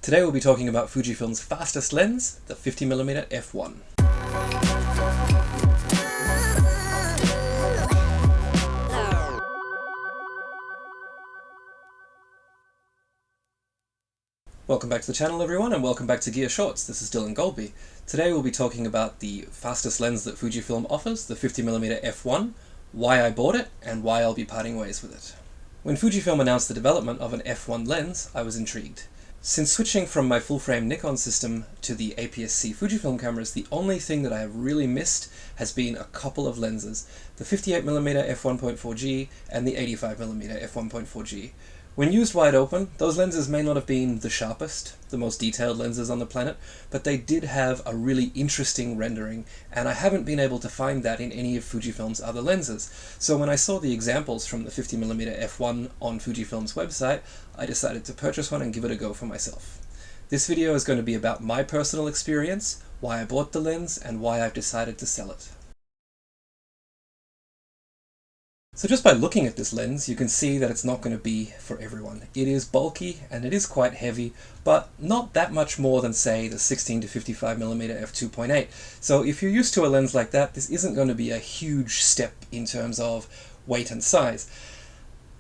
Today we'll be talking about Fujifilm's fastest lens, the 50mm f1. Welcome back to the channel everyone, and welcome back to Gear Shorts. This is Dylan Golby. Today we'll be talking about the fastest lens that Fujifilm offers, the 50mm f1, why I bought it, and why I'll be parting ways with it. When Fujifilm announced the development of an f1 lens, I was intrigued. Since switching from my full-frame Nikon system to the APS-C Fujifilm cameras, the only thing that I have really missed has been a couple of lenses, the 58mm f1.4G and the 85mm f1.4G. When used wide open, those lenses may not have been the sharpest, the most detailed lenses on the planet, but they did have a really interesting rendering, and I haven't been able to find that in any of Fujifilm's other lenses. So when I saw the examples from the 50mm f1 on Fujifilm's website, I decided to purchase one and give it a go for myself. This video is going to be about my personal experience, why I bought the lens, and why I've decided to sell it. So just by looking at this lens, you can see that it's not going to be for everyone. It is bulky and it is quite heavy, but not that much more than, say, the 16 to 55mm f2.8. So if you're used to a lens like that, this isn't going to be a huge step in terms of weight and size.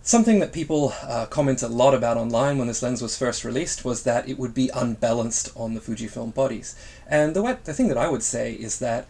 Something that people comment a lot about online when this lens was first released was that it would be unbalanced on the Fujifilm bodies. And the thing that I would say is that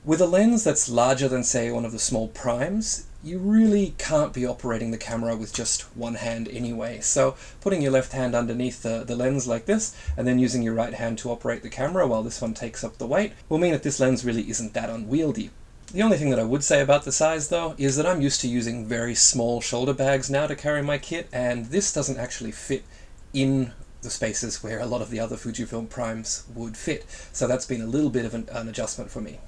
with a lens that's larger than, say, one of the small primes, you really can't be operating the camera with just one hand anyway. So putting your left hand underneath the lens like this, and then using your right hand to operate the camera while this one takes up the weight, will mean that this lens really isn't that unwieldy. The only thing that I would say about the size, though, is that I'm used to using very small shoulder bags now to carry my kit, and this doesn't actually fit in the spaces where a lot of the other Fujifilm primes would fit. So that's been a little bit of an adjustment for me.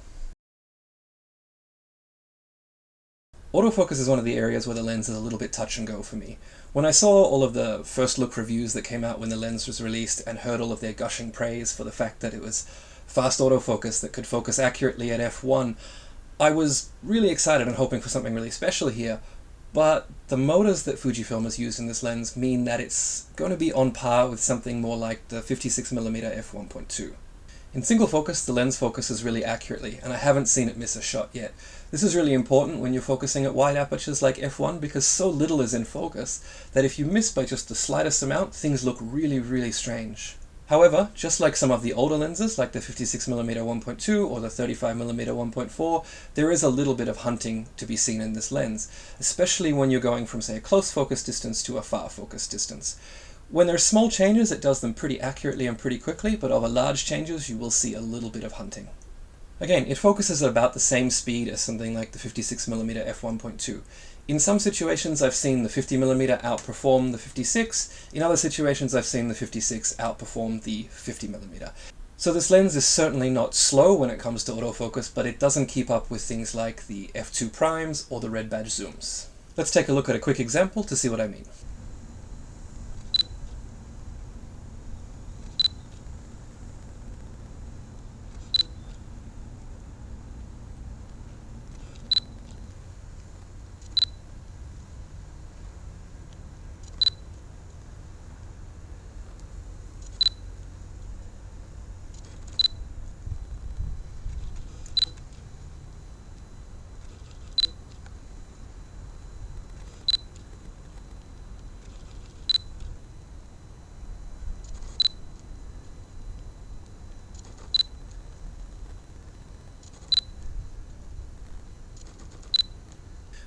Autofocus is one of the areas where the lens is a little bit touch and go for me. When I saw all of the first look reviews that came out when the lens was released and heard all of their gushing praise for the fact that it was fast autofocus that could focus accurately at f1, I was really excited and hoping for something really special here. But the motors that Fujifilm has used in this lens mean that it's going to be on par with something more like the 56mm f1.2. In single focus, the lens focuses really accurately, and I haven't seen it miss a shot yet. This is really important when you're focusing at wide apertures like f1 because so little is in focus that if you miss by just the slightest amount, things look really strange. However, just like some of the older lenses like the 56mm 1.2 or the 35mm 1.4, there is a little bit of hunting to be seen in this lens, especially when you're going from, say, a close focus distance to a far focus distance. When there are small changes, it does them pretty accurately and pretty quickly, but over large changes, you will see a little bit of hunting. Again, it focuses at about the same speed as something like the 56mm f1.2. In some situations, I've seen the 50mm outperform the 56. In other situations, I've seen the 56 outperform the 50mm. So this lens is certainly not slow when it comes to autofocus, but it doesn't keep up with things like the f2 primes or the red badge zooms. Let's take a look at a quick example to see what I mean.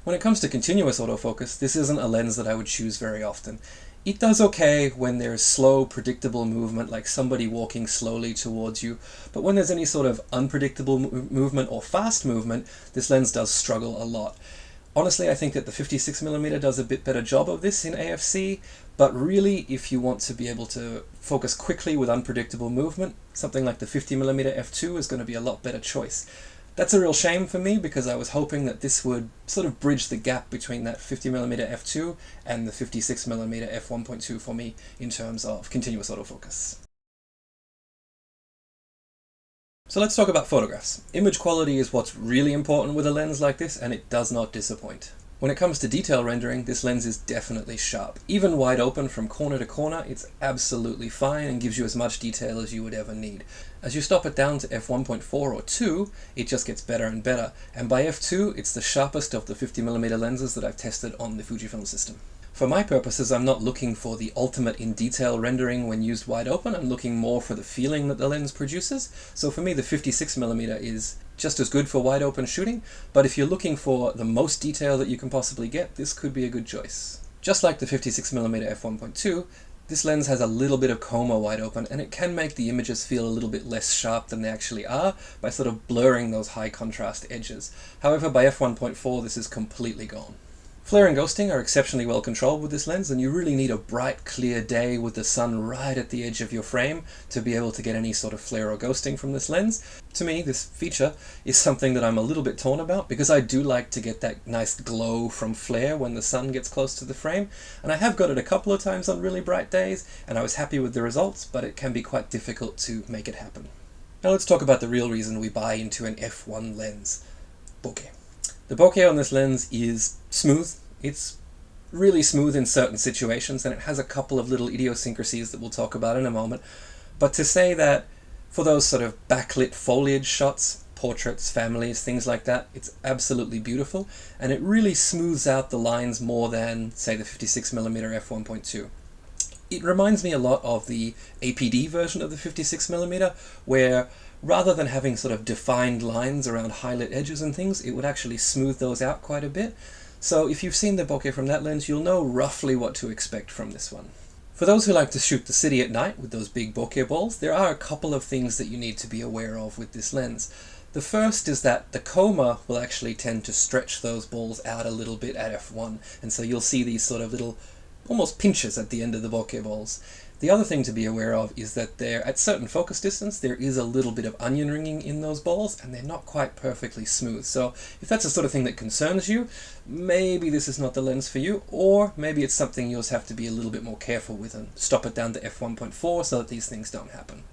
When it comes to continuous autofocus, this isn't a lens that I would choose very often. It does okay when there's slow, predictable movement, like somebody walking slowly towards you, but when there's any sort of unpredictable movement or fast movement, this lens does struggle a lot. Honestly, I think that the 56mm does a bit better job of this in AFC, but really, if you want to be able to focus quickly with unpredictable movement, something like the 50mm f2 is going to be a lot better choice. That's a real shame for me because I was hoping that this would sort of bridge the gap between that 50mm f2 and the 56mm f1.2 for me in terms of continuous autofocus. So let's talk about photographs. Image quality is what's really important with a lens like this, and it does not disappoint. When it comes to detail rendering, this lens is definitely sharp. Even wide open from corner to corner, it's absolutely fine and gives you as much detail as you would ever need. As you stop it down to f1.4 or 2, it just gets better and better. And by f2, it's the sharpest of the 50mm lenses that I've tested on the Fujifilm system. For my purposes, I'm not looking for the ultimate in detail rendering when used wide open. I'm looking more for the feeling that the lens produces. So for me, the 56mm is just as good for wide open shooting, but if you're looking for the most detail that you can possibly get, this could be a good choice. Just like the 56mm f1.2, this lens has a little bit of chroma wide open, and it can make the images feel a little bit less sharp than they actually are by sort of blurring those high contrast edges. However, by f1.4, this is completely gone. Flare and ghosting are exceptionally well controlled with this lens, and you really need a bright, clear day with the sun right at the edge of your frame to be able to get any sort of flare or ghosting from this lens. To me, this feature is something that I'm a little bit torn about, because I do like to get that nice glow from flare when the sun gets close to the frame, and I have got it a couple of times on really bright days, and I was happy with the results, but it can be quite difficult to make it happen. Now let's talk about the real reason we buy into an f1 lens: bokeh. The bokeh on this lens is smooth. It's really smooth in certain situations, and it has a couple of little idiosyncrasies that we'll talk about in a moment. But to say that for those sort of backlit foliage shots, portraits, families, things like that, it's absolutely beautiful, and it really smooths out the lines more than, say, the 56mm f1.2. It reminds me a lot of the APD version of the 56mm, where rather than having sort of defined lines around highlight edges and things, it would actually smooth those out quite a bit. So if you've seen the bokeh from that lens, you'll know roughly what to expect from this one. For those who like to shoot the city at night with those big bokeh balls, there are a couple of things that you need to be aware of with this lens. The first is that the chroma will actually tend to stretch those balls out a little bit at f1, and so you'll see these sort of little almost pinches at the end of the bokeh balls. The other thing to be aware of is that at certain focus distance, there is a little bit of onion ringing in those balls, and they're not quite perfectly smooth. So if that's the sort of thing that concerns you, maybe this is not the lens for you, or maybe it's something you'll just have to be a little bit more careful with and stop it down to f1.4 so that these things don't happen.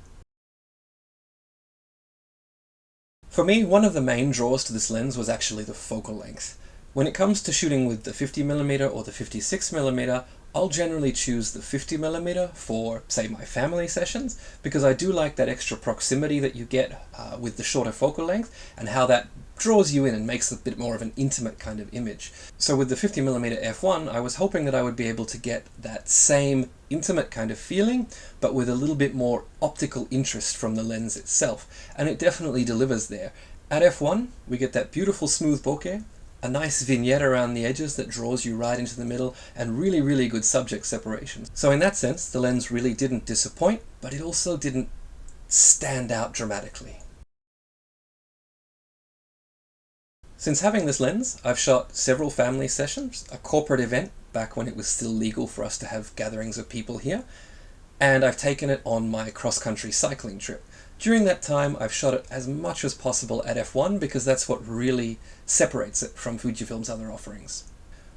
For me, one of the main draws to this lens was actually the focal length. When it comes to shooting with the 50mm or the 56mm, I'll generally choose the 50mm for, say, my family sessions, because I do like that extra proximity that you get with the shorter focal length, and how that draws you in and makes a bit more of an intimate kind of image. So with the 50mm f1, I was hoping that I would be able to get that same intimate kind of feeling, but with a little bit more optical interest from the lens itself, and it definitely delivers there. At f1, we get that beautiful smooth bokeh, a nice vignette around the edges that draws you right into the middle, and really, really good subject separation. So in that sense, the lens really didn't disappoint, but it also didn't stand out dramatically. Since having this lens, I've shot several family sessions, a corporate event back when it was still legal for us to have gatherings of people here, and I've taken it on my cross-country cycling trip. During that time, I've shot it as much as possible at f1, because that's what really separates it from Fujifilm's other offerings.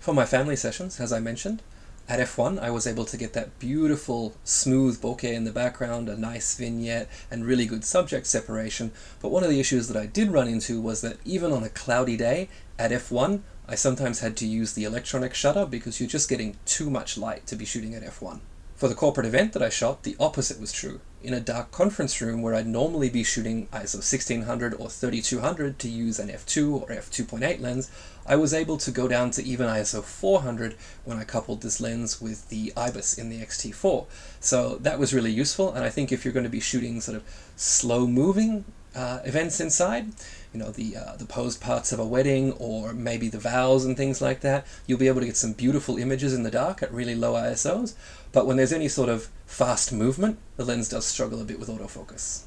For my family sessions, as I mentioned, at f1 I was able to get that beautiful smooth bokeh in the background, a nice vignette, and really good subject separation. But one of the issues that I did run into was that even on a cloudy day at f1, I sometimes had to use the electronic shutter because you're just getting too much light to be shooting at f1. For the corporate event that I shot, the opposite was true. In a dark conference room where I'd normally be shooting ISO 1600 or 3200 to use an f2 or f2.8 lens, I was able to go down to even ISO 400 when I coupled this lens with the IBIS in the X-T4. So that was really useful, and I think if you're going to be shooting sort of slow-moving events inside, you know, the posed parts of a wedding, or maybe the vows and things like that, you'll be able to get some beautiful images in the dark at really low ISOs. But when there's any sort of fast movement, the lens does struggle a bit with autofocus.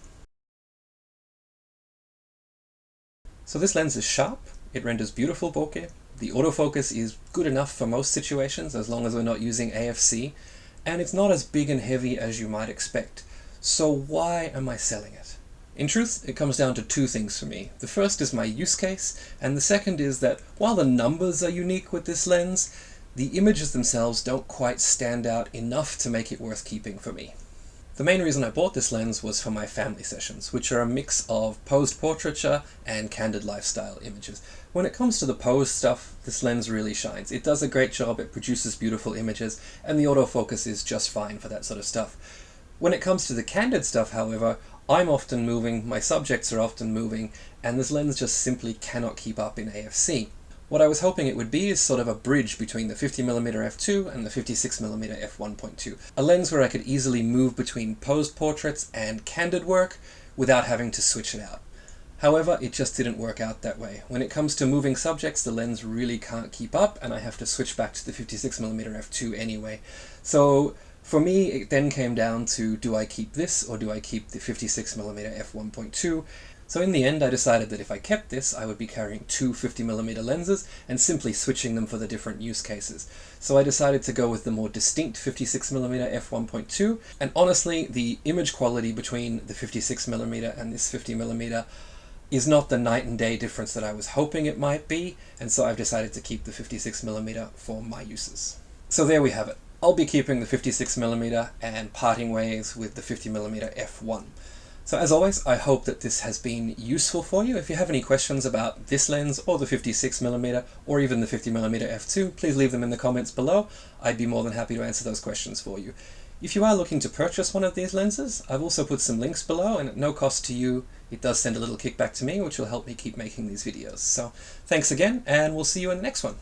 So this lens is sharp, it renders beautiful bokeh, the autofocus is good enough for most situations as long as we're not using AFC, and it's not as big and heavy as you might expect. So why am I selling it? In truth, it comes down to two things for me. The first is my use case, and the second is that while the numbers are unique with this lens, the images themselves don't quite stand out enough to make it worth keeping for me. The main reason I bought this lens was for my family sessions, which are a mix of posed portraiture and candid lifestyle images. When it comes to the pose stuff, this lens really shines. It does a great job, it produces beautiful images, and the autofocus is just fine for that sort of stuff. When it comes to the candid stuff, however, I'm often moving, my subjects are often moving, and this lens just simply cannot keep up in AFC. What I was hoping it would be is sort of a bridge between the 50mm f2 and the 56mm f1.2. A lens where I could easily move between posed portraits and candid work without having to switch it out. However, it just didn't work out that way. When it comes to moving subjects, the lens really can't keep up, and I have to switch back to the 56mm f2 anyway. So for me, it then came down to, do I keep this or do I keep the 56mm f1.2? So in the end, I decided that if I kept this, I would be carrying two 50mm lenses and simply switching them for the different use cases. So I decided to go with the more distinct 56mm f1.2, and honestly, the image quality between the 56mm and this 50mm is not the night and day difference that I was hoping it might be, and so I've decided to keep the 56mm for my uses. So there we have it. I'll be keeping the 56mm and parting ways with the 50mm f1. So as always, I hope that this has been useful for you. If you have any questions about this lens or the 56mm or even the 50mm f2, please leave them in the comments below. I'd be more than happy to answer those questions for you. If you are looking to purchase one of these lenses, I've also put some links below, and at no cost to you, it does send a little kickback to me, which will help me keep making these videos. So thanks again, and we'll see you in the next one.